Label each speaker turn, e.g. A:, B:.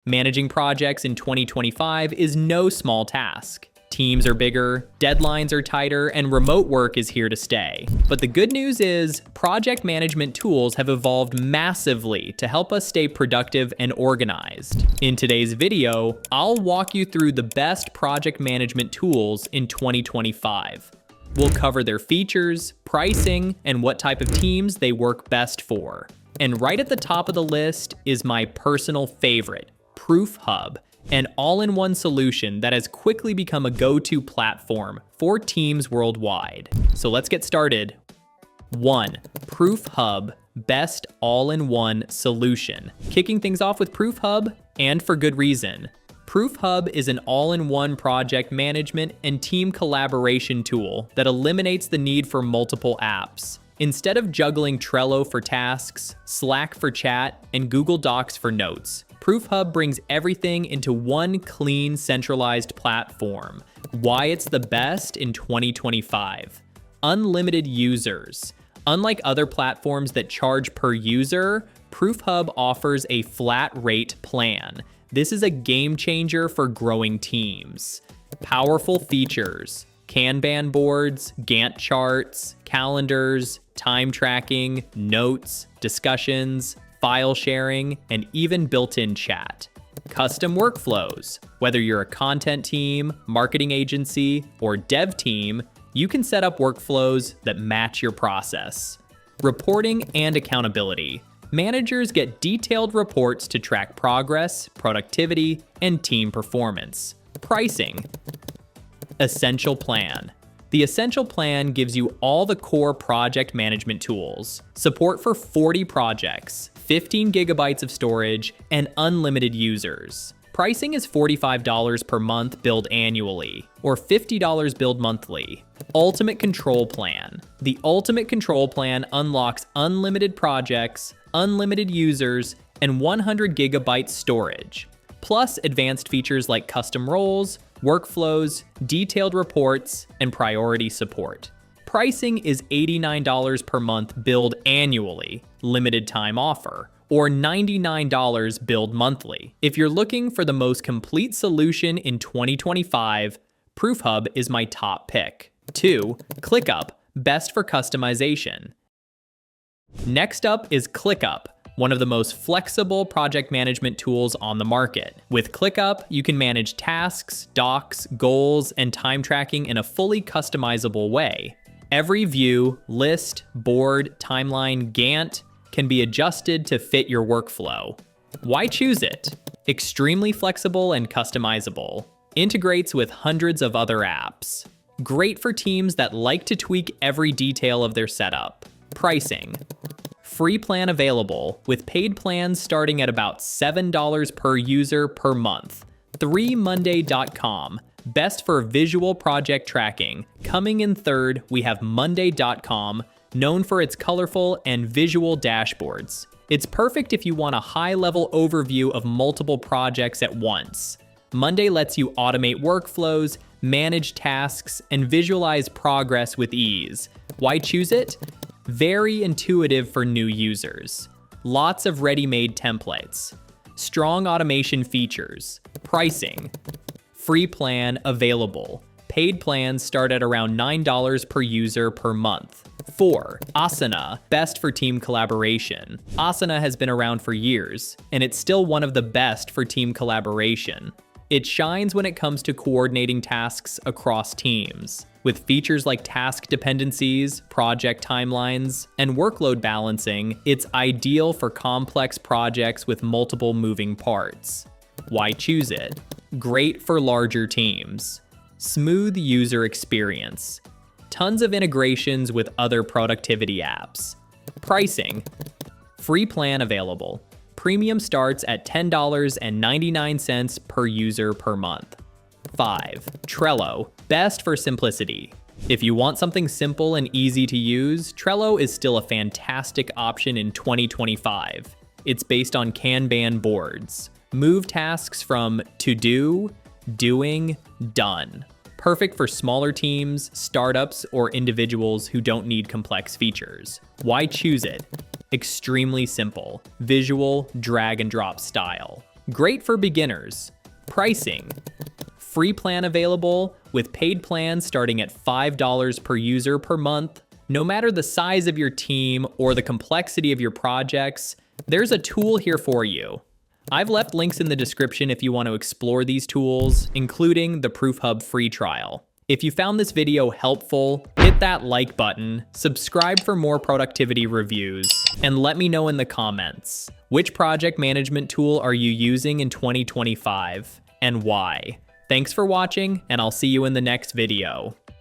A: Managing projects in 2025 is no small task. Teams are bigger, deadlines are tighter, and remote work is here to stay. But the good news is, project management tools have evolved massively to help us stay productive and organized. In today's video, I'll walk you through the best project management tools in 2025. We'll cover their features, pricing, and what type of teams they work best for. And right at the top of the list is my personal favorite, ProofHub, an all-in-one solution that has quickly become a go-to platform for teams worldwide. So let's get started. 1. ProofHub, best all-in-one solution. Kicking things off with ProofHub, and for good reason. ProofHub is an all-in-one project management and team collaboration tool that eliminates the need for multiple apps. Instead of juggling Trello for tasks, Slack for chat, and Google Docs for notes, ProofHub brings everything into one clean, centralized platform. Why it's the best in 2025. Unlimited users. Unlike other platforms that charge per user, ProofHub offers a flat rate plan. This is a game changer for growing teams. Powerful features. Kanban boards, Gantt charts, calendars, time tracking, notes, discussions, file sharing, and even built-in chat. Custom workflows. Whether you're a content team, marketing agency, or dev team, you can set up workflows that match your process. Reporting and accountability. Managers get detailed reports to track progress, productivity, and team performance. Pricing. Essential Plan. The Essential Plan gives you all the core project management tools, support for 40 projects, 15 gigabytes of storage, and unlimited users. Pricing is $45 per month billed annually, or $50 billed monthly. Ultimate Control Plan. The Ultimate Control Plan unlocks unlimited projects, unlimited users, and 100 gigabytes storage, plus advanced features like custom roles, workflows, detailed reports, and priority support. Pricing is $89 per month billed annually, limited time offer, or $99 billed monthly. If you're looking for the most complete solution in 2025, ProofHub is my top pick. 2. ClickUp, best for customization. Next up is ClickUp, one of the most flexible project management tools on the market. With ClickUp, you can manage tasks, docs, goals, and time tracking in a fully customizable way. Every view, list, board, timeline, Gantt can be adjusted to fit your workflow. Why choose it? Extremely flexible and customizable. Integrates with hundreds of other apps. Great for teams that like to tweak every detail of their setup. Pricing. Free plan available, with paid plans starting at about $7 per user per month. 3monday.com, best for visual project tracking. Coming in third, we have monday.com, known for its colorful and visual dashboards. It's perfect if you want a high-level overview of multiple projects at once. Monday lets you automate workflows, manage tasks, and visualize progress with ease. Why choose it? Very intuitive for new users. Lots of ready-made templates. Strong automation features. Pricing. Free plan available. Paid plans start at around $9 per user per month. 4. Asana, best for team collaboration. Asana has been around for years, and it's still one of the best for team collaboration. It shines when it comes to coordinating tasks across teams. With features like task dependencies, project timelines, and workload balancing, it's ideal for complex projects with multiple moving parts. Why choose it? Great for larger teams. Smooth user experience. Tons of integrations with other productivity apps. Pricing. Free plan available. Premium starts at $10.99 per user per month. 5. Trello, best for simplicity. If you want something simple and easy to use, Trello is still a fantastic option in 2025. It's based on Kanban boards. Move tasks from to do, doing, done. Perfect for smaller teams, startups, or individuals who don't need complex features. Why choose it? Extremely simple, visual, drag and drop style. Great for beginners. Pricing. Free plan available, with paid plans starting at $5 per user per month. No matter the size of your team or the complexity of your projects, there's a tool here for you. I've left links in the description if you want to explore these tools, including the ProofHub free trial. If you found this video helpful, hit that like button, subscribe for more productivity reviews, and let me know in the comments, which project management tool are you using in 2025 and why? Thanks for watching, and I'll see you in the next video.